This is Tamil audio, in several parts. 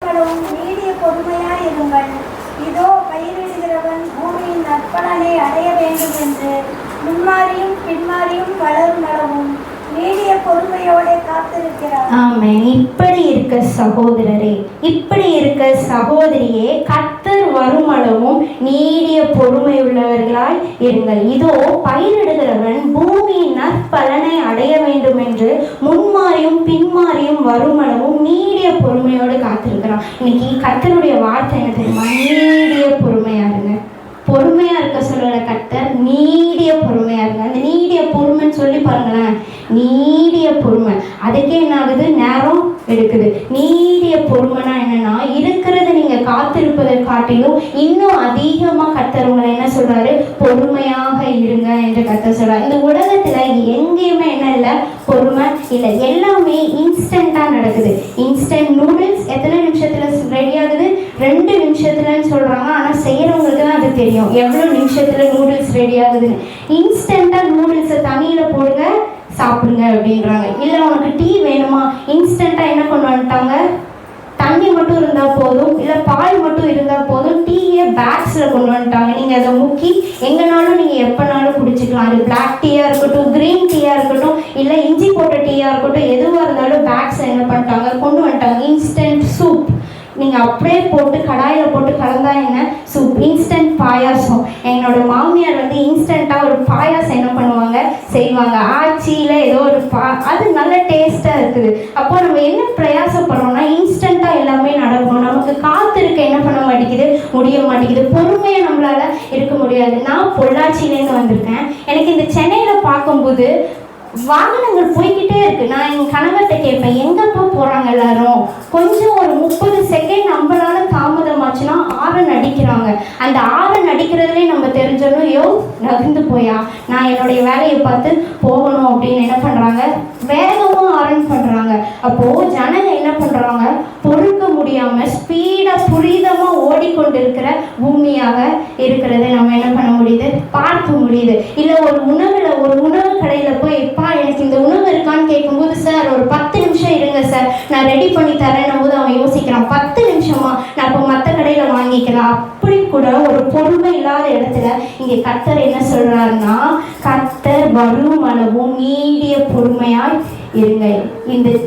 நீடிய பொறுமையாயிருங்கள். இதோ பயிரிடுகிறவன் பூமியின் நற்பலனை அடைய வேண்டும் என்று முன்மாறியும் பின்மாறியும் வளரும் அளவும் நீடிய பொறுமையோட காத்திருக்கிறார். ஆமென். இப்படி இருக்க சகோதரரே, இப்படி இருக்க சகோதரியே, கர்த்தர் வரும் அளவும் நீடிய பொறுமை உள்ளவர்களாய் இருங்கள். இதோ பயிரிடுகிறவன் பூமியின் நற்பலனை அடைய வேண்டும் என்று முன்மாறியும் பின்மாறியும் வரும் அளவும் நீடிய பொறுமையோடு காத்திருக்கிறான். இன்னைக்கு கர்த்தருடைய வார்த்தை என்ன தெரியுமா? நீடிய பொறுமையா இருங்க. பொறுமையா இருக்க சொல்லல கர்த்தர், நீடிய பொறுமையா இருங்க. அந்த நீடிய பொறுமைன்னு சொல்லி பாருங்களேன், நீடிய பொறுமை. அதுக்கே என்ன ஆகுது? நேரம் எடுக்குது. நீடிய பொறுமைனா என்னன்னா, இருக்கிறத நீங்க காத்திருப்பதை காட்டிலும் இன்னும் அதிகமா கர்த்தர் உங்களை என்ன சொல்றாரு? பொறுமையாக இருங்க என்று கர்த்தர் சொல்றாரு. இந்த உலகத்துல எங்கேயுமே என்ன இல்லை? பொறுமை இல்லை. எல்லாமே இன்ஸ்டன்டா நடக்குது. இன்ஸ்டன்ட் நூடுல்ஸ் எத்தனை நிமிஷத்துல ரெடி ஆகுது? 2 நிமிஷத்துலன்னு சொல்றாங்க. ஆனா செய்யறவங்களுக்கு தான் அது தெரியும் எவ்வளவு நிமிஷத்துல நூடுல்ஸ் ரெடி ஆகுதுன்னு. இன்ஸ்டன்டா நூடுல்ஸை தண்ணியில போடுங்க, சாப்பிடுங்க அப்படின்றாங்க. இல்லை உனக்கு டீ வேணுமா? இன்ஸ்டண்டா என்ன கொண்டு வந்துட்டாங்க? தண்ணி மட்டும் இருந்தால் போதும், இல்லை பால் மட்டும் இருந்தால் போதும். டீயை பேக்ஸில் கொண்டு வந்துட்டாங்க. நீங்கள் அதை முக்கி எங்கேனாலும் நீங்கள் எப்போனாலும் குடிச்சிக்கலாம். அது பிளாக் டீயாக இருக்கட்டும், க்ரீன் டீயாக இருக்கட்டும், இல்லை இஞ்சி போட்ட டீயாக இருக்கட்டும், எதுவாக இருந்தாலும் பேக்ஸில் என்ன பண்ணிட்டாங்க? கொண்டு வந்துட்டாங்க. இன்ஸ்டன்ட் சூப் நீங்கள் அப்படியே போட்டு கடாயில் போட்டு கலந்தா என்ன? சூப். இன்ஸ்டன்ட் பாயாசம். என்னோட மாமியார் வந்து இன்ஸ்டண்ட்டாக ஒரு பாயாசம் என்ன பண்ணுவாங்க? செய்வாங்க. ஆச்சியில் ஏதோ ஒரு அது நல்ல டேஸ்ட்டாக இருக்குது. அப்போ நம்ம என்ன பிரயாசப்படுறோம்னா, இன்ஸ்டண்ட்டாக எல்லாமே நடக்கணும். நமக்கு காத்திருக்க என்ன பண்ண மாட்டேங்குது? முடிய மாட்டேங்குது. பொறுமையை நம்மளால இருக்க முடியாது. நான் பொள்ளாச்சியிலேருந்து வந்திருக்கேன். எனக்கு இந்த சென்னையில் பார்க்கும்போது வாகனங்கள் போய்கிட்டே இருக்கு. நான் என் கணவர்கிட்ட கேட்பேன், எங்கப்பா போறாங்க எல்லாரும்? கொஞ்சம் ஒரு 30 செகண்ட் நம்மளால தாமதமாச்சுன்னா ஆரன் அடிக்கிறாங்க. அந்த ஆரன் அடிக்கிறதுலேயே நம்ம தெரிஞ்சிடணும், யோ நகர்ந்து போயா, நான் என்னுடைய வேலையை பார்த்து போகணும் அப்படின்னு என்ன பண்றாங்க? வேகமாக ஆரன் பண்றாங்க. அப்போ ஜனங்க என்ன பண்றாங்க? பொறுக்க முடியாம ஸ்பீடா புரிதமா ஓடிக்கொண்டிருக்கிற பூமியாக இருக்கிறத நம்ம என்ன பண்ண முடியுது? பார்க்க முடியுது. இல்ல ஒரு உணவு கடையில போய், எப்பா எனக்கு இந்த உணவு இருக்கான்னு கேட்கும்போது, சார் ஒரு 10 நிமிஷம் இருங்க சார், நான் ரெடி பண்ணி தரேன் போது அவன் யோசிக்கிறான், 10 நிமிஷமா, நான் இப்போ மற்ற கடையில வாங்கிக்கலாம். அப்படி கூட ஒரு பொறுமை இல்லாத இடத்துல இங்க கர்த்தர் என்ன சொல்றாருன்னா, கர்த்தர் வரும் அளவும் நீடிய பொறுமையாய் இருங்க.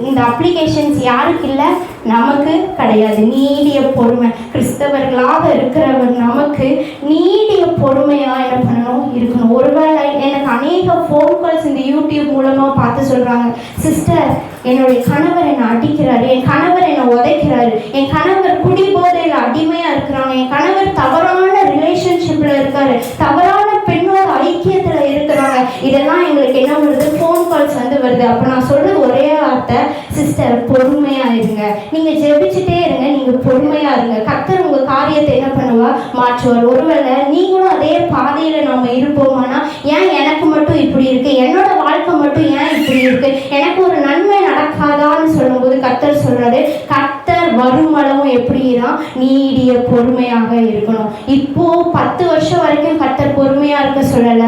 இந்த அப்ளிகேஷன்ஸ் யாருக்கு இல்லை? நமக்கு கிடையாது. நீடிய பொறுமை. கிறிஸ்தவர்களாக இருக்கிறவர் நமக்கு நீடிய பொறுமையா என்ன பண்ணணும்? இருக்கணும். ஒருவேளை எனக்கு அநேக ஃபோன் கால்ஸ் இந்த யூடியூப் மூலமா பார்த்து சொல்றாங்க, சிஸ்டர் என்னுடைய கணவர் என்னை அடிக்கிறாரு, என் கணவர் என்னை உதைக்கிறாரு, என் கணவர் குடி போதையில அடிமையா இருக்கிறாங்க, என் கணவர் தவறான ரிலேஷன்ஷிப்ல இருக்காரு, தவறான பெண்ணோட ஐக்கியத்துல இருக்கிறாங்க. இதெல்லாம் எங்களுக்கு என்ன வருது? ஃபோன் கால்ஸ் வந்து வருது. அப்ப நான் சொல்றது ஒரே வார்த்தை, சிஸ்டர் பொறுமையா இருங்க. நீங்க ஜெபிச்சுட்டே இருங்க, நீங்க பொறுமையா இருங்க. கர்த்தர் உங்க காரியத்தை என்ன பண்ணுவா? மாற்றுவார். ஒருவேளை நீங்களும் அதே பாதையில நம்ம இருப்போமானா, ஏன் எனக்கு மட்டும் இப்படி இருக்கு, என்னோட வாழ்க்கை மட்டும் ஏன் இப்படி இருக்கு, எனக்கு ஒரு நன்மை நடக்காதான்னு சொல்லும்போது கர்த்தர் சொல்றாரு, கர்த்தர் வரும் அளவும் எப்படிதான் நீடிய பொறுமையாக இருக்கணும். இப்போ 10 வருஷம் வரைக்கும் கர்த்தர் பொறுமையா இருக்க சொல்லல,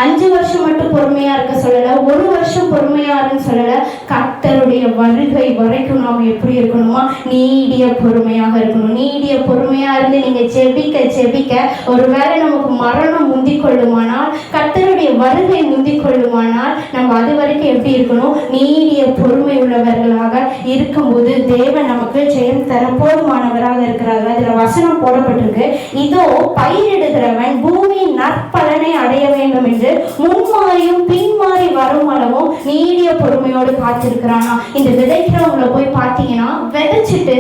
5 வருஷம் மட்டும் பொறுமையா இருக்க சொல்லல, 1 வருஷம் பொறுமையா இருக்குன்னு சொல்லல. கர்த்தருடைய வருகை வரைக்கும் நாம் எப்படி இருக்கணுமா? நீடிய பொறுமையாக இருக்கணும். நீடிய பொறுமையா இருந்து நீங்க ஜெபிக்க ஒருவேளை நமக்கு மரணம் முந்திக் கொள்ளுமானால், கர்த்தருடைய வருகை முந்திக் கொள்ளுமானால், நம்ம அது வரைக்கும் எப்படி இருக்கணும்? நீடிய பொறுமை உள்ளவர்களாக இருக்கும்போது தேவன் நமக்கு ஜெயம் தர போதுமானவராக இருக்கிறார்கள். அதுல வசனம் போடப்பட்டிருக்கு, இதோ பயிரிடுகிறவன் பூமியின் நற்பலனை அடைய வேண்டும் என்று முன்மாறியும் பின்மாறி வரும் அளவும் நீடிய பொறுமையோடு காத்திருக்கிறானா. இந்த விதைக்கிறவங்களை போய் பார்த்தீங்கன்னா, விதைச்சிட்டு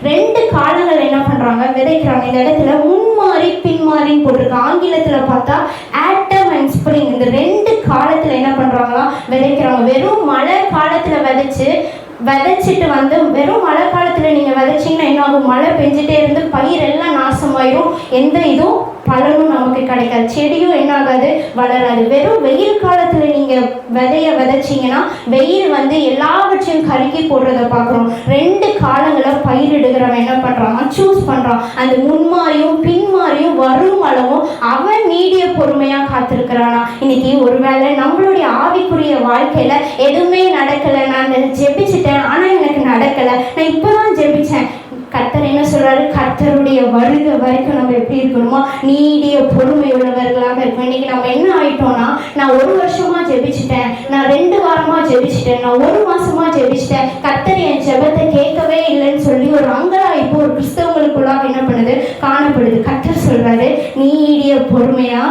2 காலங்கள் என்ன பண்றாங்க? விதைக்கிறாங்க. இந்த இடத்துல முன்மாறி பின்மாறின்னு போட்டிருக்கு. ஆங்கிலத்துல பார்த்தா ஆட்டம் அண்ட் ஸ்ப்ரிங், இந்த 2 காலத்துல என்ன பண்றாங்களா? விதைக்கிறாங்க. வெறும் மழை காலத்துல விதைச்சிட்டு வந்து வெறும் மழை காலத்துல நீங்க விதைச்சிங்கன்னா என்ன ஆகும்? மழை பெஞ்சிட்டே இருந்து பயிர் எல்லாம் நாசமாயிரும். எந்த இதுவும் பலனும் நமக்கு கிடைக்காது. செடியும் என்ன ஆகாது? வளராது. வெறும் வெயில் காலத்துல நீங்க விதைச்சிங்கன்னா வெயில் வந்து எல்லாவற்றையும் கருக்கி போடுறத பார்க்குறோம். 2 காலங்களை பயிரிடுகிறவன் என்ன பண்றான்? சூஸ் பண்றான். அந்த முன்மாறியும் பின்மாறியும் வரும் அளவும் அவன் நீடிய பொறுமையா காத்திருக்கிறானா. இன்னைக்கு ஒருவேளை நம்மளுடைய ஆவிக்குரிய வாழ்க்கையில எதுவுமே நடக்கல, நான் ஜெபிச்சுட்டேன் ஆனா எனக்கு நடக்கல, நான் இப்பதான் ஜெபிச்சேன், கர்த்தர் என்ன சொல்றாரு? கர்த்தருடைய வருகை வரைக்கும் நம்ம எப்படி இருக்கணுமா? நீடிய பொறுமை உள்ளவர்களாக இருக்கும். இன்னைக்கு நம்ம என்ன ஆயிட்டோம்னா, நான் 1 வருஷமா ஜெபிச்சிட்டேன், நான் 2 வாரமா ஜெபிச்சிட்டேன், நான் 1 மாசமா ஜெபிச்சிட்டேன், கர்த்தர் என் ஜெபத்தை கேட்கவே இல்லைன்னு சொல்லி ஒரு அங்கலாய்ப்பு ஒரு கிறிஸ்தவங்களுக்குள்ளாக என்ன பண்ணுது? காணப்படுது. கர்த்தர் சொல்றாரு, நீடிய பொறுமையா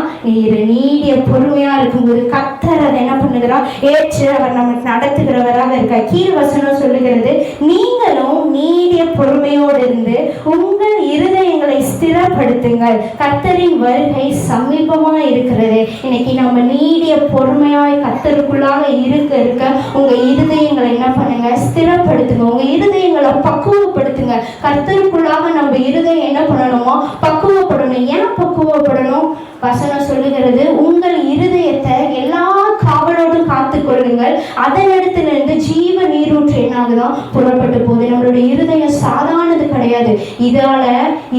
நீடிய பொறுமையா இருக்கும்போது கர்த்தர் அதை என்ன பண்ணுகிறார்? ஏற்று அவர் நமக்கு நடத்துகிறவராக இருக்கார். கீழ் வசனம் சொல்லுகிறது, நீங்களும் நீடிய பொறுமையோடு இருந்து உங்கள் இருதயங்களை ஸ்திரப்படுத்துங்கள், கர்த்தரின் வருகை சமீபமா இருக்கிறது. இன்னைக்கு நம்ம நீடிய பொறுமையாய் கர்த்தருக்குள்ளாக இருக்க உங்க இருதயங்களை என்ன பண்ணுங்க? ஸ்திரப்படுத்துங்க. உங்க இருதயங்களை பக்குவப்படுத்துங்க. கர்த்தருக்குள்ளாக நம்ம இருதயம் என்ன பண்ணணுமோ? பக்குவப்படணும். ஏன் பக்குவப்படணும்? வசனம் சொல்லுகிறது, உங்கள் இருதயத்தை எல்லா காவலோடும் காத்துக்கொள்ளுங்கள், அதனிடத்திலிருந்து ஜீவ நீரூற்று என்னாகுதான்? புறப்பட்டு போகுது. நம்மளுடைய இருதயம் சாதாரணது கிடையாது. இதால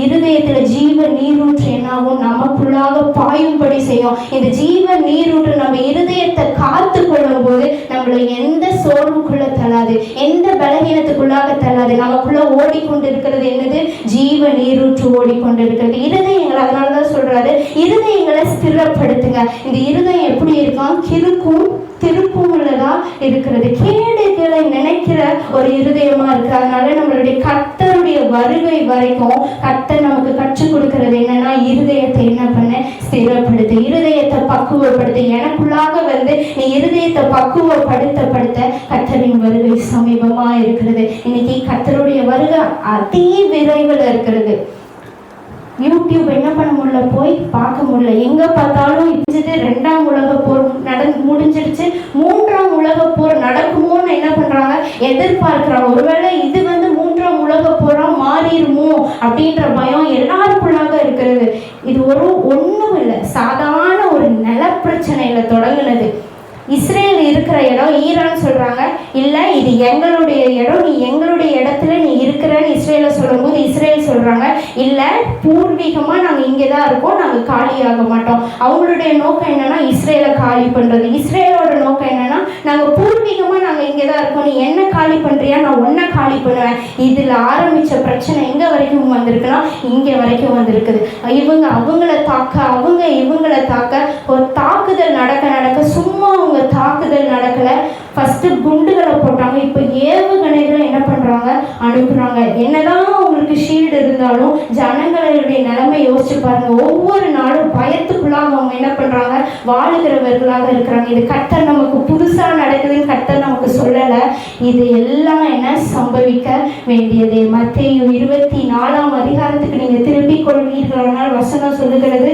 இருதயத்துல ஜீவ நீரூற்று என்னாகும்? நமக்குள்ளாக பாயும்படி செய்யும். இந்த ஜீவ நீரூற்று நம்ம இருதயத்தை காத்து கொள்ளும் போது நம்மளை எந்த சோர்வுக்குள்ள தள்ளாது, எந்த பலகீனத்துக்குள்ளாக தள்ளாது. நமக்குள்ள ஓடிக்கொண்டு இருக்கிறது என்னது? ஜீவ நீரூற்று ஓடிக்கொண்டு இருக்கிறது. இருதயங்கள், அதனாலதான் சொல்றாரு, இருதயங்களை ஸ்திரப்படுத்துங்க. இந்த இருதயம் எப்படி இருக்கான்? கிறுக்கும் திருப்பும் உள்ளதா இருக்கிறது. கேடுகளை நினைக்கிற ஒரு இருதயமா இருக்கு. அதனால நம்மளுடைய கர்த்தருடைய வருகை வரைக்கும் கர்த்தர் நமக்கு கற்றுக் கொடுக்கிறது என்னன்னா, இருதயத்தை என்ன பண்ண? ஸ்திரப்படுத்து, இருதயத்தை பக்குவப்படுத்து. எனக்குள்ளாக வந்து நீ இருதயத்தை பக்குவப்படுத்த கர்த்தரின் வருகை சமீபமா இருக்கிறது. இன்னைக்கு கர்த்தருடைய வருகை அதி விரைவில் இருக்கிறது. யூடியூப் என்ன பண்ண முடியல? போய் பார்க்க முடியல. எங்க பார்த்தாலும் இது 2ஆம் உலக போர் முடிஞ்சிருச்சு, 3ஆம் உலக போர் நடக்குமோன்னு என்ன பண்றாங்க? எதிர்பார்க்கிறாங்க. ஒருவேளை இது 3ஆம் உலக போரா மாறிடுமோ அப்படின்ற பயம் எல்லாருக்குள்ளாக இருக்கிறது. இது ஒண்ணும் இல்லை, சாதாரண ஒரு நில பிரச்சனையில தொடங்குனது. இஸ்ரேல் இருக்கிற இடம் ஈரான் சொல்றாங்க, இல்ல இது எங்களுடைய இடம், நீ எங்களுடைய இடத்துல நீ இருக்கிறன்னு இஸ்ரேல சொல்லும் போது இஸ்ரேல் சொல்றாங்க, இல்ல பூர்வீகமா நாங்க இங்கேதான் இருக்கோம், நாங்க காலியாக மாட்டோம். அவங்களுடைய நோக்கம் என்னன்னா இஸ்ரேலை காலி பண்றது. இஸ்ரேலோட நோக்கம் என்னன்னா, நாங்க பூர்வீகமா நாங்க இங்கேதான் இருக்கோம், நீ என்ன காலி பண்றியா, நான் உன்னை காலி பண்ணுவேன். இதுல ஆரம்பிச்ச பிரச்சனை எங்க வரைக்கும் வந்திருக்குன்னா, இங்க வரைக்கும் வந்திருக்குது. இவங்க அவங்கள தாக்க, அவங்க இவங்களை தாக்க, ஒரு தாக்குதல் நடக்க சும்மா அவங்க தாக்குதல் நடக்கல. ஃபர்ஸ்ட் குண்டுகளை போட்டாங்க, இப்போ ஏவுகணைகளை என்ன பண்றாங்க? அனுப்புறாங்க. என்னதான் உங்களுக்கு ஷீல்டு இருந்தாலும் ஜனங்களுடைய நிலைமை யோசிச்சு பாருங்க. ஒவ்வொரு நாளும் பயத்துக்குள்ளாக அவங்க என்ன பண்றாங்க? வாழுகிறவர்களாக இருக்கிறாங்க. இது கர்த்தர் நமக்கு புதுசா நடக்குதுன்னு கர்த்தர் நமக்கு சொல்லல. இது எல்லாம் என்ன சம்பவிக்க வேண்டியது. மத்தேயு 24ஆம் அதிகாரத்துக்கு நீங்க திருப்பிக் கொள்வீர்களானால் வசனம் சொல்லுகிறது,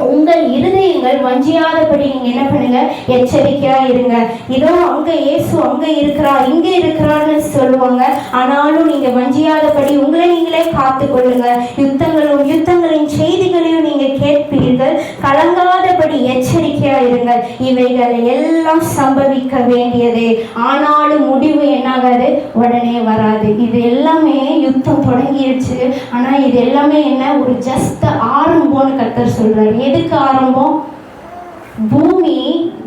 உங்கள் இருதயங்கள் வஞ்சியாதபடி நீங்க என்ன பண்ணுங்க? எச்சரிக்கையா இருங்க. இதோ அங்க இயேசு அங்க இருக்கிறா, இங்க இருக்கிறான்னு சொல்லுவாங்க. ஆனாலும் நீங்க வஞ்சியாதபடி உங்களை நீங்களே காத்து கொள்ளுங்க. யுத்தங்களின் செய்திகளையும் நீங்க கேட்பீர்கள், கலங்காதபடி எச்சரிக்கையா இருங்க. இவைகள் எல்லாம் சம்பவிக்க வேண்டியது, ஆனாலும் முடிவு என்னாகாது? உடனே வராது. இது எல்லாமே யுத்தம் தொடங்கிடுச்சு, ஆனா இது எல்லாமே என்ன? ஒரு ஜஸ்ட் ஆரம்பம்னு கர்த்தர் சொல்றாரு. எதுக்கு ஆரம்பம்? பூமி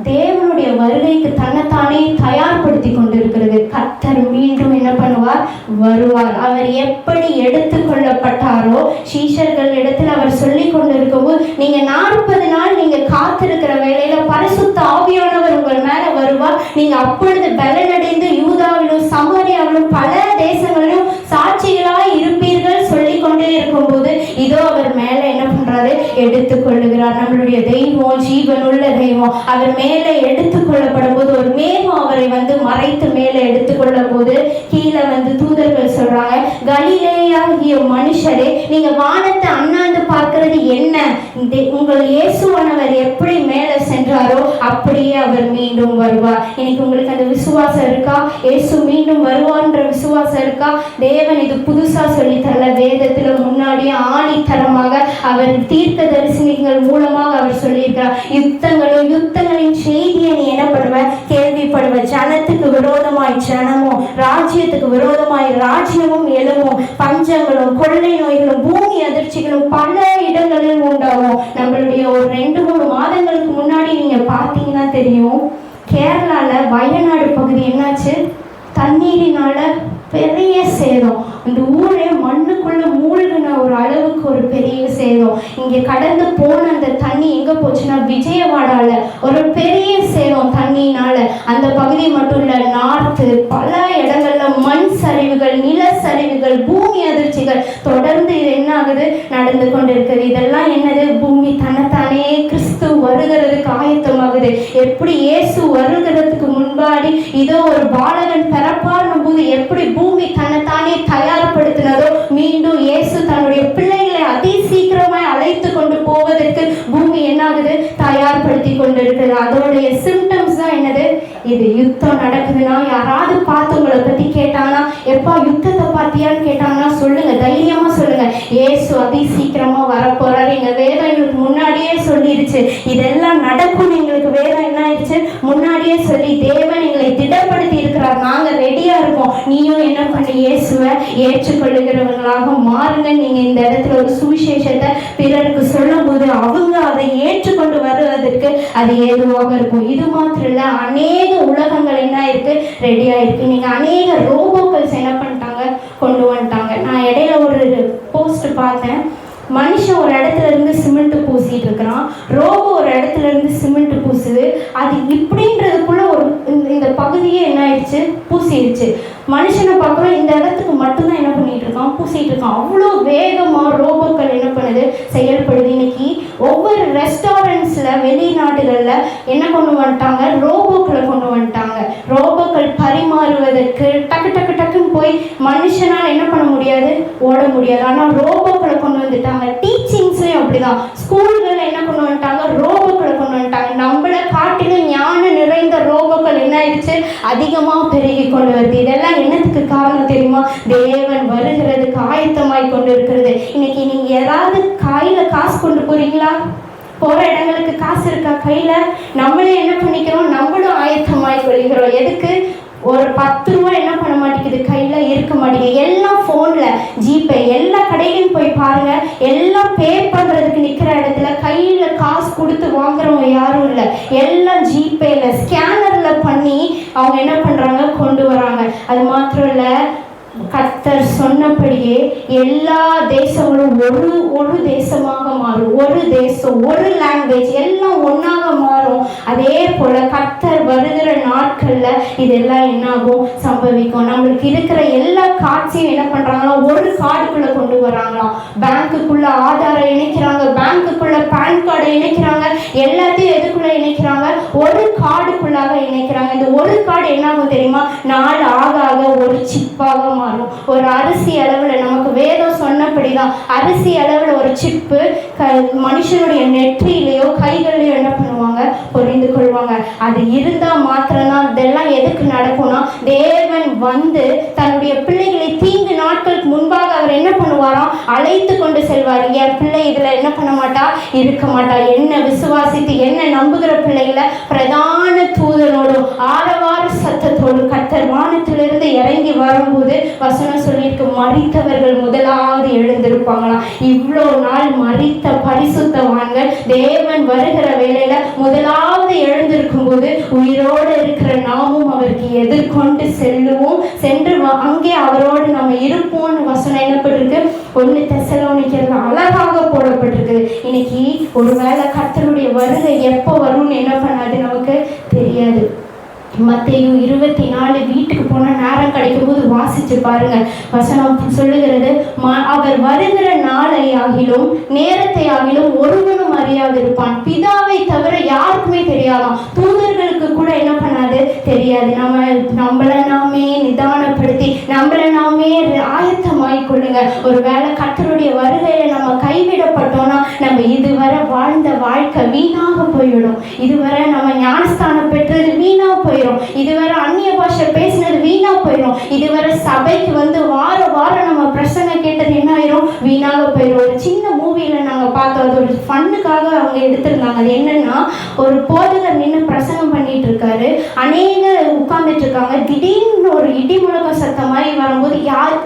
தேவனுடைய வருகைக்கு தன்னைத்தானே தயார்படுத்தி கொண்டிருக்கிறது. கர்த்தர் மீண்டும் என்ன பண்ணுவார்? வருவார். அவர் எப்படி எடுத்துக்கொள்ளப்பட்டாரோ சீஷர்கள் இடத்தில் அவர் சொல்லி கொண்டிருக்கும் போது, நீங்க 40 நாள் நீங்க காத்திருக்கிற வேளையில பரிசுத்த ஆவியானவர் உங்கள் மேல வருவார். நீங்க அப்பொழுது பலனடைந்து யூதாவிலும் சமாரியாவிலும் பல தேசங்களிலும் சாட்சிகளாய் இருப்பீர்கள் சொல்லிக் கொண்டே இருக்கும் போது, இதோ அவர் மேல என்ன பண்றாரு? எடுத்துக்கொள்ளுகிறார். நம்மளுடைய தெய்வம் ஜீவனுள்ள தெய்வம். அவர் மேலே எடுத்துக்கொள்ளப்படும் போது ஒரு மேகம் அவரை மறைத்து மேலே எடுத்துக்கொள்ளும் போது கீழே தூதர்கள் சொல்றாங்க, கலிலேயாகிய மனுஷரே, நீங்க வானத்தை அண்ணாந்து பார்க்கிறது என்ன? உங்கள் இயேசுவானவர் எப்படி மேலே சென்றாரோ அப்படியே அவர் மீண்டும் வருவார். இன்னைக்கு உங்களுக்கு அந்த விசுவாசம் இருக்கா? இயேசு மீண்டும் வருவார்ன்ற விசுவாசம் இருக்கா? தேவன் இது புதுசா சொல்லி தரல. வேதத்துல முன்னாடியே ஆணித்தரமாக அவர் தீர்க்க தரிசனிகள் மூலமாக அவர் சொல்லியிருக்கிறார். யுத்தங்களின் செய்தியை நீ என்ன பண்ணுவ? கேள்விப்படுவ. ஜனத்துக்கு விரோதமாய் ஜனமும் ராஜ்யத்துக்கு விரோதமாய் ராஜ்யமும் எழுவும். பஞ்சங்களும் கொள்ளை நோய்களும் பூமி அதிர்ச்சிகளும் பல இடங்களில் உண்டாகும். நம்மளுடைய ஒரு 2-3 மாதங்களுக்கு முன்னாடி நீங்க பார்த்தீங்கன்னா தெரியும், கேரளால வயநாடு பகுதி என்னாச்சு? தண்ணீரினால பெரிய சேதம். இந்த ஊரே மண்ணுக்குள்ள மூழ்கின ஒரு அளவுக்கு ஒரு பெரிய சேதம். இங்கே கடந்து போன அந்த தண்ணி எங்க போச்சுன்னா விஜயவாடால ஒரு பெரிய சேதம் தண்ணியினால. அந்த பகுதி மட்டும் இல்ல, நார்த்து பல இடங்கள்ல மண் சரிவுகள், நில சரிவுகள், பூமி அதிர்ச்சிகள் தொடர்ந்து இது என்ன ஆகுது, நடந்து கொண்டு இருக்குது. இதெல்லாம் என்னது, பூமி தன்னைத்தானே கிறிஸ்து வருகிறதுக்கு ஆயத்தமாகுது. எப்படி இயேசு வருகிறதுக்கு முன்பாடி இதோ ஒரு பாலகன் பிறப்பார்னும் போது எப்படி பூமி தன்னைத்தானே தயார்படுத்தினதோ, மீண்டும் இயேசு தன்னுடைய பிள்ளைகளை அதி சீக்கிரமாய் அழைத்து கொண்டு போவதற்கு பூமி என்ன ஆகுது, தயார்படுத்தி கொண்டு இருக்குது. அதோடைய சிம்டம்ஸ் தான் என்னது, இது யுத்தம் நடக்குதுன்னா யாராவது பார்த்து உங்களை பத்தி கேட்டாங்கன்னா, எப்பா யுத்தத்தை பார்த்தியான்னு கேட்டாங்கன்னா சொல்லுங்க, தைரியமா சொல்லுங்க, இயேசு அதி சீக்கிரமா வரப்போறாரு. எங்க வேதம் எங்களுக்கு முன்னாடியே சொல்லிடுச்சு, இதெல்லாம் நடக்கும். எங்களுக்கு வேதம் என்ன ஆயிடுச்சு, முன்னாடியே சொல்லி தேவன் எங்களை திடப்படுத்தி இருக்கிறார். நாங்க ரெடியா இருக்கோம். நீயும் என்ன பண்ணி இயேசுவை ஏற்றுக்கொள்ளுகிறவர்களாக மாறுங்க. நீங்க இந்த இடத்துல ஒரு சுவிசேஷத்தை பிறருக்கு சொல்லும் போது அவங்க அதை ஏற்றுக்கொண்டு வருவதற்கு அது ஏதுவாக இருக்கும். இது மாத்திரம் இல்ல, அநேக உலகங்கள் என்ன இருக்கு, ரெடியா இருக்கு. நீங்க அநேக ரோபோக்கல்ஸ் என்ன பண்ணிட்டாங்க, கொண்டு வந்துட்டாங்க. நான் இடையில ஒரு போஸ்ட் பார்த்தேன். மனுஷன் ஒரு இடத்துல இருந்து சிமெண்ட் பூசிட்டு இருக்கிறான், ரோபோ ஒரு இடத்துல இருந்து சிமெண்ட் பூசுது. அது இப்படின்றதுக்குள்ள ஒரு இந்த பகுதியே என்ன ஆயிடுச்சு, பூசிடுச்சு. மனுஷனை பார்க்குறோம், இந்த இடத்துக்கு மட்டும்தான் என்ன பண்ணிட்டு இருக்கான், பூசிட்டு இருக்கான். அவ்வளோ வேகமா ரோபோக்கள் என்ன பண்ணுது, செயல்படுது. இன்னைக்கு ஒவ்வொரு ரெஸ்டாரண்ட்ஸ்ல வெளிநாடுகள்ல என்ன கொண்டு வந்துட்டாங்க, ரோபோக்களை கொண்டு வந்துட்டாங்க. ரோபோக்கள் பரிமாறுவதற்கு டக்கு டக்கு டக்குன்னு போய் மனுஷனால் என்ன பண்ண முடியாது, ஓட முடியாது. ஆனால் ரோபோக்களை கொண்டு வந்துட்டாங்க. டீச்சிங்ஸ்லயும் அப்படிதான், ஸ்கூல்கள் என்ன கொண்டு வந்துட்டாங்க, ரோபோக்களை கொண்டு வந்துட்டாங்க. நம்மளை காட்டிலும் ஞானம் நிறைந்த ரோபோக்கள் என்ன ஆயிடுச்சு, அதிகமா பெருகி கொண்டு வருது. இதெல்லாம் என்னத்துக்கு காரணம் தெரியுமா, தேவன் வருகிறதுக்கு ஆயத்தமாய் கொண்டு இருக்கிறது. இன்னைக்கு நீங்க ஏதாவது கையில காசு கொண்டு போறீங்களா, போற இடங்களுக்கு காசு இருக்கா கையில, நம்மளே என்ன பண்ணிக்கிறோம், நம்மளும் ஆயத்தமாய் கொள்கிறோம். எதுக்கு, ஒரு 10 ரூபா என்ன பண்ண மாட்டேங்குது, கையில இருக்க மாட்டேங்குது. எல்லாம் போன்ல ஜிபே, எல்லா கடையிலும் போய் பாருங்க, எல்லாம் பே பண்றதுக்கு நிக்கிற இடத்துல கையில காசு கொடுத்து வாங்குறவங்க யாரும் இல்லை. எல்லாம் ஜிபேல ஸ்கேனர்ல பண்ணி அவங்க என்ன பண்றாங்க, கொண்டு வராங்க. அது மாத்திரம் இல்ல, கர்த்தர் சொன்னபடியே எல்லா தேசங்களும் ஒரு தேசமாக மாறும். ஒரு தேசம், ஒரு லாங்குவேஜ், எல்லாம் ஒன்னாக மாறும். அதே போல கர்த்தர் வருகிற நாட்கள்ல இதெல்லாம் என்ன ஆகும், சம்பவிக்கும். நம்மளுக்கு இருக்கிற எல்லா காட்சியும் என்ன பண்றாங்களா, ஒரு கார்டுக்குள்ள கொண்டு வராங்களாம். பேங்க்குள்ள ஆதாரம் இணைக்கிறாங்க, பேங்க்குள்ள பேன் கார்டை இணைக்கிறாங்க, எல்லாத்தையும் எதுக்குள்ள இணைக்கிறாங்க, ஒரு கார்டுக்குள்ளாக இணைக்கிறாங்க. இந்த ஒரு கார்டு என்ன ஆகும் தெரியுமா, நாள் ஆக ஆக ஒரு சிப்பாக மாறும். ஒரு அரிசி அளவுல, நமக்கு வேதம் சொன்னபடிதான், அரிசி அளவுல ஒரு சிப்பு மனுஷனுடைய நெற்றியிலையோ கைகளிலையோ என்ன பண்ணுவாங்க, புரிந்து கொள்வாங்க. அது இருந்தா மாத்திரம்தான். இதெல்லாம் எதுக்கு நடக்கும்னா, தேவன் வந்து தன்னுடைய பிள்ளைகளை தீங்கு நாட்களுக்கு முன்பாக அவர் என்ன பண்ணுவாராம், அழைத்து கொண்டு செல்வார். என் பிள்ளை இதுல என்ன பண்ண மாட்டா, இருக்க மாட்டா. என்ன விசுவாசித்து என்ன நம்புகிற பிள்ளைகளை பிரதான தூதனோடும் ஆரவார சத்தத்தோடு கர்த்தர் வானத்திலிருந்து இறங்கி வரும்போது வசனம் சொல்லியிருக்கு, மரித்தவர்கள் முதலாவது எழுந்திருப்பாங்களாம். இவ்வளோ நாள் மரித்த பரிசுத்தவான்கள் தேவன் வருகிற வேளையில முதலாவது எழுந்திருக்கும் போது உயிரோடு இருக்கிற நாமும் அவருக்கு எதிர்கொண்டு செல்லுவோம், சென்று அங்கே அவரோடு நம்ம இருப்போம்னு வசனம் என்னப்பட்டிருக்கு, 1 தெசலோனிக்கேயர்ல அழகாக போடப்பட்டிருக்கு. இன்னைக்கு ஒருவேளை கர்த்தருடைய வருகை எப்போ வரும்னு என்ன பண்ணாது நமக்கு தெரியாது. மத்தேயு 24 வீட்டுக்கு போன நேரம் கிடைக்கும் போது வாசிச்சு பாருங்க. வசனம் சொல்லுகிறது, அவர் வருகிற நாளை ஆகிலும் நேரத்தை ஆகிலும் ஒருவனும் அறியாதிருப்பான், பிதாவை தவிர யாருக்குமே தெரியாதாம், தூதர்களுக்கு கூட என்ன பண்ணாது, தெரியாது. நம்மளை நாமே நிதானப்படுத்தி நம்மளை நாமே ஆயத்தமாய் கொள்ளுங்க. ஒருவேளை கர்த்தருடைய வருகையில நம்ம கைவிடப்பட்டோம்னா நம்ம இதுவரை வாழ்ந்த வாழ்க்கை வீணாக போய்விடும். இதுவரை நம்ம ஞானஸ்தானம் பெற்றது வீணா போயிடும். இதுவரை அந்நிய பாஷை பேசினது வீணா போயிடும். இதுவரை சபைக்கு வந்து வாரம் நம்ம பிரசங்க கேட்டது என்ன ஆயிரும், வீணாக போயிடும். ஒரு சின்ன மூவியில நாங்க பார்த்தோம், அது ஒரு ஃபன்னுக்காக அவங்க எடுத்திருந்தாங்க. அது என்னன்னா, ஒரு போதகர் நின்று பிரசங்கம் பண்ணிட்டு இருக்காரு, அநேக உட்கார்ந்துட்டு இருக்காங்க. திடீர்னு ஒரு இடி முழக்க சத்தம் மாதிரி வரும்போது யார்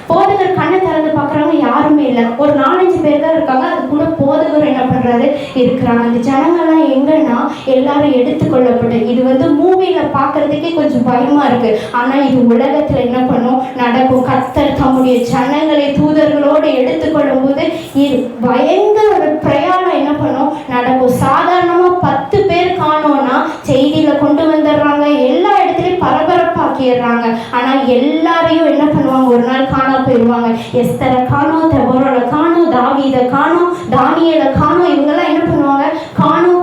போதகர் கண்ணை திறந்து பார்க்குறாங்க, யாருமே இல்லை. ஒரு 4-5 பேர் தான் இருக்காங்க, அது கூட போதகர் என்ன பண்றாரு இருக்கிறாங்க. அந்த ஜனங்கள்லாம் எங்கன்னா எல்லாரும் எடுத்துக்கொள்ளப்பட்டு, இது மூவில பார்க்கறதுக்கே கொஞ்சம் பயமா இருக்கு. ஆனா இது உலகத்துல என்ன பண்ணும் நடக்கும். கர்த்தர் தம்முடைய ஜனங்களை தூதர்களோடு எடுத்துக்கொள்ளும் போது பயங்கர ஒரு பிரயாணம் என்ன பண்ணும் நடக்கும். சாதாரணமா 10 பேர் காணோம்னா செய்தியில கொண்டு வந்துடுறாங்க, எல்லா இடத்துலயும் பரபரப்பாக்கிடுறாங்க. ஆனா எல்லாரையும் என்ன பண்ணுவாங்க, ஒரு நாள் காண போயிடுவாங்க. எஸ்தரை காணோம், தெபோராளை காணோம், தாவீதை காணோம், தானியேலை காணோம். இவங்கெல்லாம் என்ன பண்ணுவாங்க, காணோம்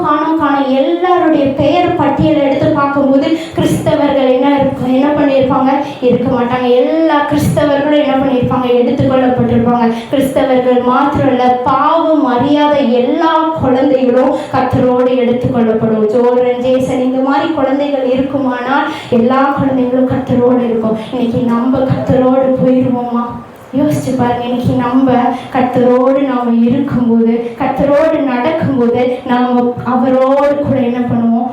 எல்லாருடைய பெயர் பட்டியலை எடுத்து பார்க்கும்போது கிறிஸ்தவர்கள் என்ன பண்ணியிருப்பாங்க, இருக்க மாட்டாங்க. எல்லா கிறிஸ்தவர்களும் என்ன பண்ணியிருப்பாங்க, எடுத்துக்கொள்ளப்பட்டிருப்பாங்க. கிறிஸ்தவர்கள் மாத்திரம் இல்ல, பாவம் அறியாத எல்லா குழந்தைகளும் கர்த்தரோடு எடுத்துக்கொள்ளப்படும். ஜோரன், ஜேசன் இந்த மாதிரி குழந்தைகள் இருக்குமானால் எல்லா குழந்தைகளும் கர்த்தரோடு இருக்கும். இன்னைக்கு நம்ம கர்த்தரோடு போயிடுவோமா? யோசிச்சு பாருங்க. இன்னைக்கு நம்ம கர்த்தரோடு நாம் இருக்கும்போது, கர்த்தரோடு நடக்கும்போது நாம் அவரோடு கூட என்ன பண்ணுவோம்,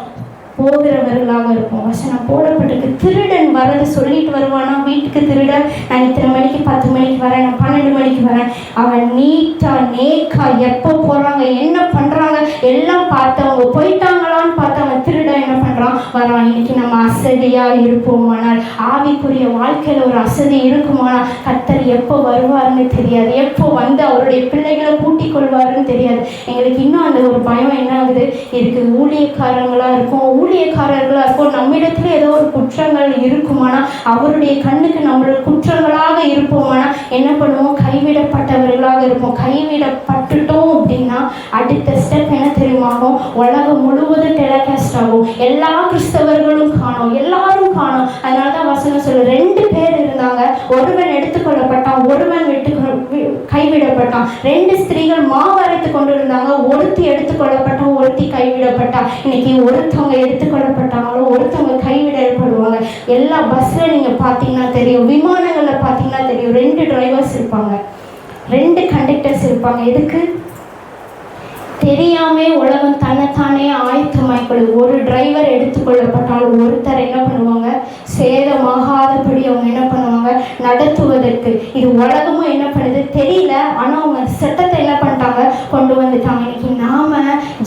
போகிறவர்களாக இருப்போம். வசனம் போடப்பட்டிருக்கு, திருடன் வரது சொல்லிட்டு வருவானா வீட்டுக்கு. திருடன் நான் இத்தனை மணிக்கு 10 மணிக்கு வரேன், நான் 12 மணிக்கு வரேன். அவன் நீட்டா நேக்கா எப்போ போறாங்க, என்ன பண்றாங்க எல்லாம் பார்த்தவங்க போயிட்டாங்களான்னு பார்த்து அவன் திருடன் என்ன பண்றான், வரான். இன்னைக்கு நம்ம அசதியா இருப்போமானால், ஆவிக்குரிய வாழ்க்கையில ஒரு அசதி இருக்குமானால், கர்த்தர் எப்போ வருவாருன்னு தெரியாது, எப்போ வந்து அவருடைய பிள்ளைகளை கூட்டிக் கொள்வாருன்னு தெரியாது. எங்களுக்கு இன்னும் அந்த ஒரு பயம் என்ன ஆகுது இருக்கு. ஊழியக்காரங்களா இருக்கும், ஊழியக்காரர்களாக இருக்கும், நம்மிடத்துல ஏதோ ஒரு குற்றங்கள் இருக்குமானா, அவருடைய கண்ணுக்கு நம்மளோட குற்றங்களாக இருப்போமானா என்ன பண்ணுவோம், கைவிடப்பட்டவர்களாக இருப்போம். கைவிடப்பட்டுட்டோம் அப்படின்னா அடுத்த ஸ்டெப் என்ன தெரியுமாகும், உலகம் முழுவதும் டெலிகாஸ்ட் ஆகும். எல்லா கிறிஸ்தவர்களும் காணும், எல்லாரும் காணும். அதனாலதான் வசனம் சொல்லு, 2 பேர் இருந்தாங்க, ஒருவன் எடுத்துக்கொள்ளப்பட்டான், ஒருவன் கைவிடப்பட்டான். 2 ஸ்திரீகள் மாவரைத்து கொண்டு இருந்தாங்க, ஒருத்தி எடுத்துக்கொள்ளப்பட்டான், ஒருத்தி கைவிடப்பட்டான். இன்னைக்கு ஒருத்தவங்க எடுத்துக்கொள்ளப்பட்டாங்களோ, ஒருத்தவங்க கைவிடப்படுவாங்க. எல்லா பஸ்ல நீங்க பாத்தீங்கன்னா தெரியும், விமானங்கள்ல பாத்தீங்கன்னா தெரியும், 2 டிரைவர்ஸ் இருப்பாங்க, 2 கண்டக்டர்ஸ் இருப்பாங்க. எதுக்கு தெரியாமே உலகம் தன்னைத்தானே ஆயத்தமாய்க்கொள்ளு. ஒரு டிரைவர் எடுத்துக்கொள்ளப்பட்டாலும் ஒருத்தர் என்ன பண்ணுவாங்க, சேதமாகாதபடி அவங்க என்ன பண்ணுவாங்க, நடத்துவதற்கு. இது உலகமும் என்ன பண்ணுது தெரியல, ஆனா அவங்க சட்டத்தை என்ன பண்ணிட்டாங்க, கொண்டு வந்துட்டாங்க. இன்னைக்கு நாம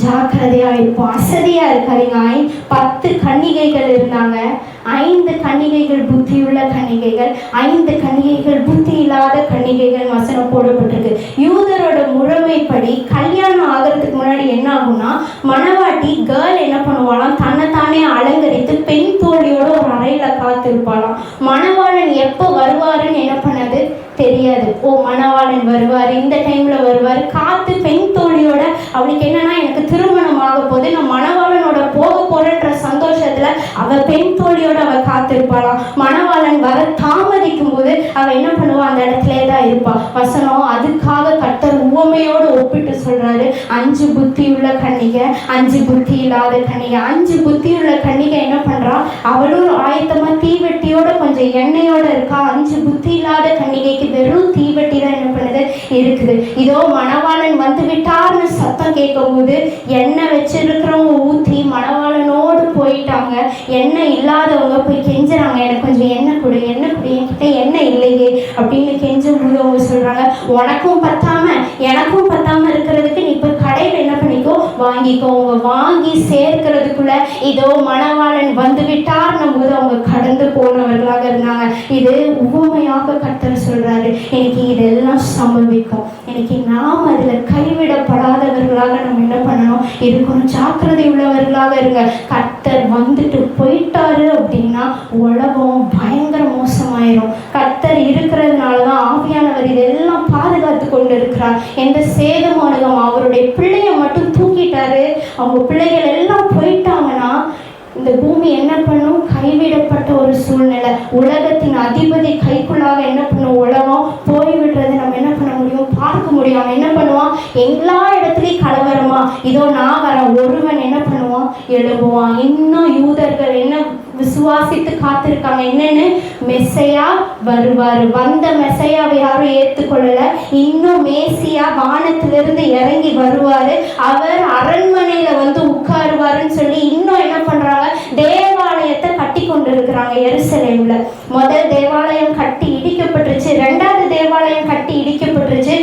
ஜாக்கிரதையா இருப்போம், அசதியா இருக்காதீங்க. 10 கன்னிகைகள் இருந்தாங்க, 5 கன்னிகைகள் புத்தியுள்ள கன்னிகைகள், 5 கன்னிகைகள் புத்தி இல்லாத கன்னிகைகள் வசனம் போடப்பட்டிருக்கு. யூதரோட முறைமைப்படி கல்யாணம் ஆகிறதுக்கு முன்னாடி என்ன ஆகும்னா, மணவாட்டி கேர்ள் என்ன பண்ணுவாளாம், தன்னைத்தானே அலங்கரித்து பெண் தோழியோட ஒரு அறையில காத்திருப்பாளாம். மணவாளன் எப்போ வருவாருன்னு என்ன பண்ணது தெரியாது. ஓ மணவாளன் வருவார், இந்த டைம்ல வருவார், காத்து பெண் தோழியோட அவளுக்கு என்னன்னா, எனக்கு திருமணம் ஆக போது, நான் மணவாளனோட போக போறன்ற சந்தோஷத்துல அவ பெண் தோழியோட அவ காத்திருப்பாளாம். மணவாளன் வர தாமதிக்கும் போது அவ என்ன பண்ணுவா, அந்த இடத்துல தான் இருப்பா. வசனம் அதுக்காக கர்த்தர் உவமையோடு ஒப்பிட்டு சொல்றாரு. 5 புத்தியுள்ள கன்னிகை, 5 புத்தி இல்லாத கன்னிகை. 5 புத்தியுள்ள கன்னிகை என்ன பண்றா, அவளும் ஆயத்தமா தீவெட்டியோட கொஞ்சம் எண்ணெயோட இருக்கா. 5 புத்தி இல்லாத கன்னிகைக்கு வெறும் தீவெட்டி தான் என்ன பண்ணுது இருக்குது. இதோ மணவாளன் வந்து விட்டார்னு சத்தம் கேட்கும் போது எண்ணெய் வச்சிருக்கிறவங்க ஊத்தி மணவாளனோடு போயிட்டாங்க. எண்ணெய் இல்லாதவங்க போய் கெஞ்சுறாங்க, எனக்கு கொஞ்சம் எண்ணெய் கொடு, எண்ணெய் கொடு, என்கிட்ட எண்ணெய் இல்லையே அப்படின்னு கெஞ்சும் போது அவங்க சொல்றாங்க, உனக்கும் பத்தாம எனக்கும் பத்தாம இருக்கிறதுக்கு நீ இப்போ கடையில் என்ன பண்ணிக்கோ, வாங்கிக்கோ. அவங்க வாங்கி சேர்க்கிறதுக்குள்ள இதோ மணவாளன் வந்து விட்டார்னும் போது அவங்க கடந்து போனவர்களாக இருந்தாங்க. இது உவமையாக கர்த்தர் சொல்றாரு. எனக்கு இதெல்லாம் சம்பவிக்கும். இன்னைக்கு நாம் அதுல கைவிடப்படாதவர்களாக நம்ம என்ன பண்ணணும், இருக்கணும். ஜாக்கிரதை உள்ளவர்களாக இருங்க. கர்த்தர் வந்துட்டு போயிட்டாரு அப்படின்னா உலகம் பயங்கர மோசமாயிரும். கர்த்தர் இருக்கிறதுனாலதான் ஆவியானவர் இதெல்லாம் பாதுகாத்து கொண்டு இருக்கிறார். எந்த சேதம் அணுகம், அவருடைய பிள்ளைய மட்டும் தூக்கிட்டாரு, அவங்க பிள்ளைகள் எல்லாம் போயிட்டாங்கன்னா இந்த பூமி என்ன பண்ணும், கைவிடப்பட்ட ஒரு சூழ்நிலை. உலகத்தின் அதிபதி கைக்குள்ளாக என்ன பண்ணும், உலகம் போய்விடுறது நம்ம என்ன பண்ண முடியும், பார்க்க முடியும். அவன் என்ன பண்ணுவான், எல்லா இடத்துலையும் கலவரமா, இதோ நான் வரேன், ஒருவன் என்ன பண்ணுவான், எழும்புவான். இன்னும் யூதர்கள் என்ன விசுவாசித்து காத்திருக்காங்க, என்னன்னு, மெசையா வருவாரு. வந்த மெசையாவை யாரும் ஏற்றுக்கொள்ளல. இன்னும் மேசியா வானத்திலிருந்து இறங்கி வருவாரு, அவர் அரண்மனையில வந்து உட்காருவாருன்னு சொல்லி இன்னும் என்ன பண்றாங்க, தேவாலயத்தை கட்டி கொண்டு இருக்கிறாங்க. எருசலேம்ல முதல் தேவாலயம் கட்டி இடிக்கப்பட்டுருச்சு, 2வது தேவாலயம் கட்டி இடிக்கப்பட்டுருச்சு.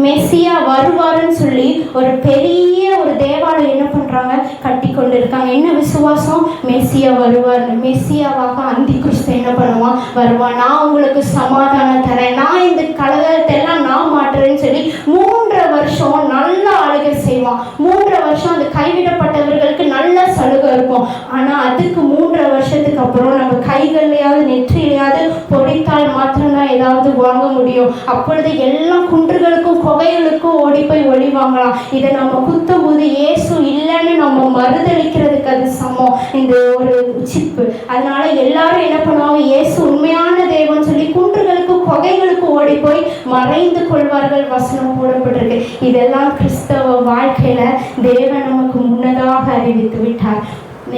மெசியா வருவாருன்னு சொல்லி ஒரு பெரிய ஒரு தேவாலயம் என்ன பண்றாங்க, கட்டி கொண்டு இருக்காங்க. என்ன விசுவாசம்? மெஸ்ஸியா வருவார், மெஸ்ஸியாவாக அந்தி கிறிஸ்து என்ன பண்ணுவான், வருவான், நான் உங்களுக்கு சமாதானம் தரேன், நான் இந்த கலகத்தை எல்லாம் நான் மாட்டுறேன்னு சொல்லி 3 வருஷம் நல்ல ஆளுகை செய்வான். 3 வருஷம் அந்த கைவிடப்பட்டவர்களுக்கு நல்ல சலுகை இருக்கும். ஆனா அதுக்கு 3 வருஷத்துக்கு அப்புறம் நம்ம கைகள்லையாவது நெற்றிலையாவது பொடித்தால் மாத்திரம்தான் ஏதாவது வாங்க முடியும். அப்பொழுது எல்லா குன்றுகளுக்கும் குகைகளுக்கும் ஓடி போய் ஒளிவாங்கலாம். இதை நம்ம குத்தும் போது இயேசு இல்லைன்னு நம்ம மறுதளிக்கிறதுக்கு அது சமம், இந்த ஒரு சிப்பு. அதனால எல்லாரும் என்ன பண்ணுவாங்க, இயேசு உண்மையான தேவன் சொல்லி குன்றுகளுக்கு குகைகளுக்கு ஓடி போய் மறைந்து கொள்வார்கள். வசனம் போடப்பட்டிருக்கு. இதெல்லாம் கிறிஸ்தவ வாழ்க்கையில தேவன் நமக்கு முன்னதாக அறிவித்து விட்டார்.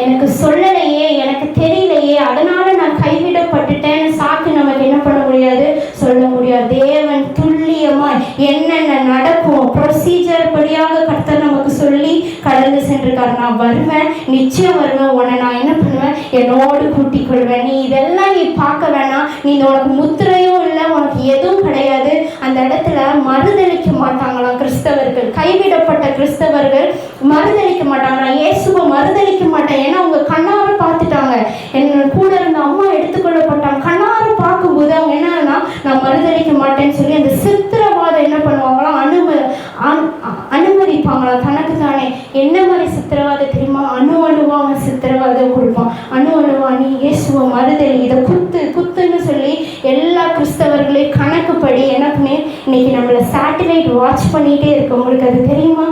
எனக்கு சொல்லலையே, எனக்கு தெரியலையே, அதனால நான் கைவிடப்பட்டுட்டேன்னு சாக்கு நமக்கு என்ன பண்ண முடியாது, சொல்ல முடியாது. தேவன் துல்லியமாய் என்னென்ன நடக்கும் ப்ரொசீஜர் படியாக கர்த்தர் நமக்கு சொல்லி கடந்து சென்றிருக்கார். நான் வருவேன், நிச்சயம் வருவேன், உன்னை நான் என்ன பண்ணுவேன், என்னோடு கூட்டிக் கொள்வேன், நீ இதெல்லாம் நீ பார்க்க வேணாம், நீ உனக்கு முத்திரையும் இல்லை, உனக்கு எதுவும் கிடையாது. அந்த இடத்துல மறுதளிக்க மாட்டாங்களாம் கிறிஸ்தவர்கள். கைவிடப்பட்ட கிறிஸ்தவர்கள் மறுதளிக்க மாட்டாங்களா, இயேசுவை மறுதளிக்க மாட்டேன். ஏன்னா அவங்க கண்ணார பார்த்துட்டாங்க, என்ன கூட இருந்த அம்மா எடுத்துக்கொள்ளப்பட்டாங்க. கண்ணார பார்க்கும்போது அவங்க என்னன்னா, நான் மறுதளிக்க மாட்டேன்னு சொல்லி அந்த சித்திரவாதம் என்ன பண்ணுவாங்களாம், அனுமதிப்பாங்களாம் தனக்கு தானே. என்ன மாதிரி சித்திரவாதம் தெரியுமா? அணுவா அவன் சித்திரவாதம் கொடுப்பான். அணுவா நீ இயேசுவை மறுதளி, இதை குத்துன்னு சொல்லி எல்லா கிறிஸ்தவர்களையும் கணக்குப்படி என்ன பண்ணி இன்னைக்கு நம்மளை சேட்டலைட் வாட்ச் பண்ணிகிட்டே இருக்கு. உங்களுக்கு அது தெரியுமா?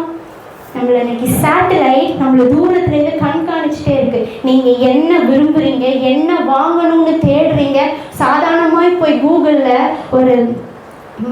நம்மளை இன்னைக்கு சேட்டலைட் நம்மளை தூரத்துலேருந்து கண்காணிச்சுட்டே இருக்கு. நீங்கள் என்ன விரும்புகிறீங்க, என்ன வாங்கணும்னு தேடுறீங்க, சாதாரணமாக போய் கூகுளில் ஒரு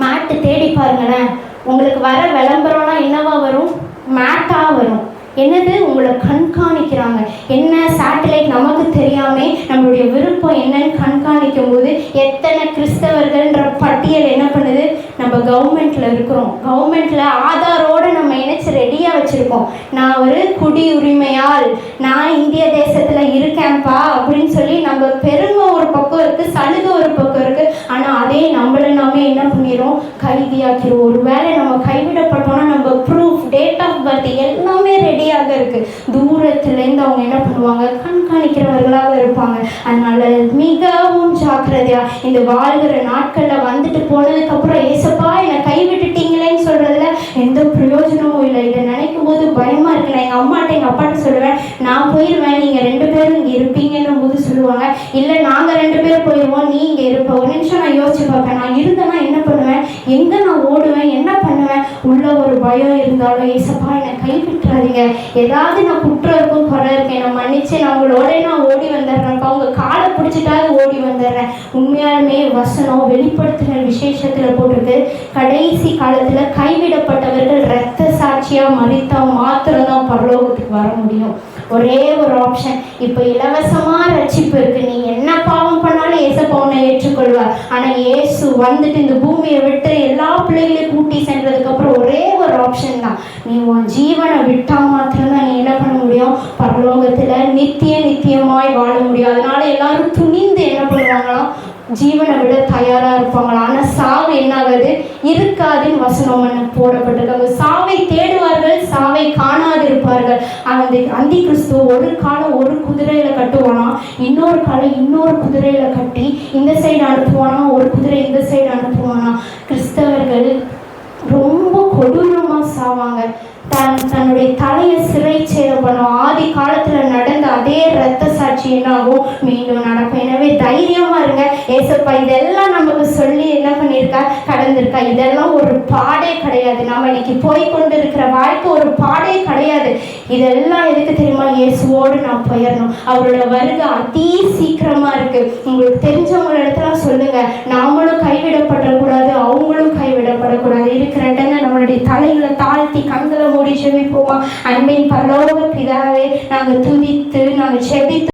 மேட்டு தேடி பாருங்களேன், உங்களுக்கு வர விளம்பரம்லாம் என்னவா வரும், மேட்டாக வரும். என்னது, உங்களை கண்காணிக்கிறாங்க. என்ன சேட்டலைட் நமக்கு தெரியாமே நம்மளுடைய விருப்பம் என்னன்னு கண்காணிக்கும் போது எத்தனை கிறிஸ்தவர்கள்ன்ற பட்டியல் என்ன பண்ணுது, நம்ம கவர்மெண்ட்ல இருக்கிறோம், கவர்மெண்ட்ல ஆதாரோடு நம்ம இணைச்சு ரெடியாக வச்சுருக்கோம். நான் ஒரு குடியுரிமையால், நான் இந்திய தேசத்தில் இருக்கேன்ப்பா அப்படின்னு சொல்லி நம்ம பெருமை ஒரு பக்கம் இருக்குது, சலுகை ஒரு பக்கம் இருக்குது. ஆனால் அதே நம்மளை நாமே என்ன பண்ணிடுறோம், கைதியாக்கிறோம். ஒரு வேளை நம்ம கைவிடப்பட்டோம்னா நம்ம ப்ரூஃப், டேட் ஆஃப் பர்த் எல்லாமே ரெடியாக இருக்குது. தூரத்துலேருந்து அவங்க என்ன பண்ணுவாங்க, கண்காணிக்கிறவர்களாக இருப்பாங்க. அதனால மிகவும் ஜாக்கிரதையா இந்த வாழ்கிற நாட்களில் வந்துட்டு போனதுக்கப்புறம் ஏசப்பா என்னை கைவிட்டுட்டீங்களேன்னு சொல்கிறதுல எந்த பிரயோஜனமும் இல்லை. இதை நினைக்கும் போது பயமாக இருக்கு. நான் எங்கள் அம்மாட்ட எங்கள் அப்பாட்ட சொல்லுவேன், நான் போயிடுவேன், நீங்கள் 2 பேரும் இங்கே இருப்பீங்கன்னும் போது சொல்லுவாங்க, இல்லை நாங்கள் 2 பேர் போயிடுவோம், நீ இங்கே இருப்ப. ஒரு நிமிஷம் நான் யோசிச்சு பார்ப்பேன், நான் இருந்தேன்னா என்ன பண்ணுவேன், எங்கே நான் ஓடுவேன், என்ன பண்ணுவேன். உள்ள ஒரு பயம் இருந்தாலும் ஏசப்பா என்னை கைவிட்டுறாதீங்க, ஏதாவது நான் குற்றம் இருக்கும், குறை இருக்கேன், என்னை மன்னிச்சு நான் உங்களோட நான் ஓடி வந்துடுறேன்ப்பா, அவங்க காலை பிடிச்சிட்டாவது ஓடி வந்துடுறேன். உண்மையாலுமே வசனம் வெளிப்படுத்தின விசேஷத்தில் போட்டிருக்கு, கடைசி காலத்தில் கைவிடப்பட்டவர்கள் இரத்த சாட்சியாக மரித்தால் மாத்திரம்தான் பரலோகத்துக்கு வர முடியும். ஒரே ஒரு ஆப்ஷன். இப்போ இலவசமாக ரட்சிப்பு இருக்குது, நீ என்ன பாவம் பண்ணாலும் ஏசப்பா உன்னை ஏற்றுக்கொள்வார். ஆனால் இயேசு வந்துட்டு இந்த பூமியை விட்டு எல்லா பிள்ளைகளையும் கூட்டி சென்றதுக்கப்புறம் ஒரே ஒரு ஆப்ஷன் தான், நீ உன் ஜீவனை விட்டால் மாத்திரம்தான் நீ என்ன பண்ண முடியும், பரலோகத்தில் நித்தியமாய் வாழ முடியும். அதனால எல்லாரும் துணிந்து என்ன பண்ணுவாங்களாம், ஜீவனை விட தயாராக இருப்பாங்களா. ஆனால் சாவு என்ன ஆகுது, இருக்காதுன்னு வசனம் போடப்பட்டிருக்காங்க. சாவை தேடுவார்கள், சாவை காணாது இருப்பார்கள். அந்த அந்தி கிறிஸ்து ஒரு காலம் ஒரு குதிரையில் கட்டுவானா, இன்னொரு காலம் இன்னொரு குதிரையில் கட்டி இந்த சைடு அனுப்புவானா, ஒரு குதிரை இந்த சைடு அனுப்புவானா. கிறிஸ்தவர்கள் ரொம்ப கொடூரமாக சாவாங்க. தன்னுடைய தலையை சிறை சேதம் பண்ணும். ஆதி காலத்தில் நடந்த அதே இரத்த சாட்சி என்னாகும், மீண்டும் நடக்கும். எனவே தைரியமா இருங்க. ஏசப்பா இதெல்லாம் நமக்கு சொல்லி என்ன பண்ணியிருக்கா, கடந்திருக்கா. இதெல்லாம் ஒரு பாடே கிடையாது. நம்ம இன்னைக்கு போய்கொண்டு இருக்கிற வாழ்க்கை ஒரு பாடே கிடையாது. இதெல்லாம் எதுக்கு தெரியுமா, இயேசுவோடு நான் போயிடணும். அவரோட வருகை அதி சீக்கிரமா இருக்கு. உங்களுக்கு தெரிஞ்சவங்க இடத்துல சொல்லுங்க, நாமளும் கைவிடப்படக்கூடாது, அவங்களும் கைவிடப்படக்கூடாது. இருக்கிற இடங்க நம்மளுடைய தலைகளை தாழ்த்தி கண்களை மூடி ஜெபிப்போமா. அன்பின் பரலோக பிதாவே, நாங்கள் துதித்து நாங்கள் ஜெபித்து